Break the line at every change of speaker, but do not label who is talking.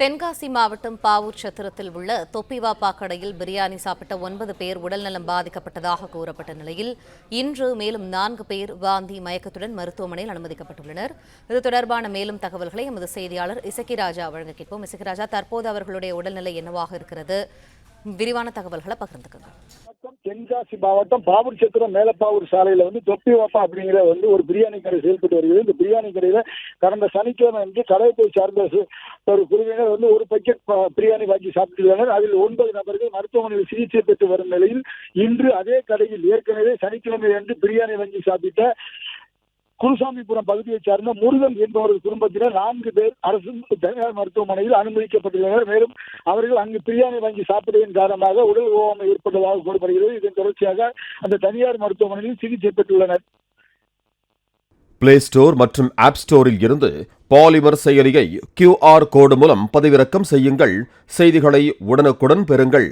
தென்காசி மாவட்டம் பாவூர் சத்திரத்தில் உள்ள தொப்பிவாப்பா கடையில் பிரியாணி சாப்பிட்ட 9 பேர் உடல்நலம் பாதிக்கப்பட்டதாக கூறப்பட்ட நிலையில் இன்று மேலும் 4 பேர் வாந்தி மயக்கத்துடன் மருத்துவமனையில் அனுமதிக்கப்பட்டுள்ளனர். இது தொடர்பான மேலும் தகவல்களை எமது செய்தியாளர் இசக்கிராஜா வழங்க கேட்போம். இசக்கிராஜா, தற்போது அவர்களுடைய உடல்நிலை என்னவாக இருக்கிறது? விரிவான தகவல்களை பகிர்ந்துக்கங்க.
தென்காசி மாவட்டம் பாவூர் சத்திரம் மேலப்பாவூர் சாலையில தொப்பிவாப்பா அப்படிங்கிற ஒரு பிரியாணி கடை செயல்பட்டு வருகிறது. இந்த பிரியாணி கடையில கடந்த சனிக்கிழமை கடையத்தை சார்ந்த ஒரு குழுவினர் ஒரு பக்கெட் பிரியாணி வாங்கி சாப்பிட்டுள்ளனர். அதில் 9 நபர்கள் மருத்துவமனையில் சிகிச்சை பெற்று வரும் நிலையில் இன்று அதே கடையில் ஏற்கனவே சனிக்கிழமை அன்று பிரியாணி வாங்கி சாப்பிட்ட குருசாமிபுரம் பகுதியைச் சார்ந்த முருகன் என்பவரது குடும்பத்தினர் 4 பேர் அரசு தனியார் மருத்துவமனையில் அனுமதிக்கப்பட்டுள்ளனர். மேலும் அவர்கள் அங்கு பிரியாணி வாங்கி சாப்பிடுவதன் காரணமாக உடல் ஓவாமை ஏற்பட்டதாக கூறப்படுகிறது. இதன் தொடர்ச்சியாக அந்த தனியார் மருத்துவமனையில் சிகிச்சை பெற்றுள்ளனர்.
பிளே ஸ்டோர் மற்றும் ஆப் ஸ்டோரில் இருந்து பாலிமர் செயலியை QR கோடு மூலம் பதிவிறக்கம் செய்யுங்கள். செய்திகளை உடனுக்குடன் பெறுங்கள்.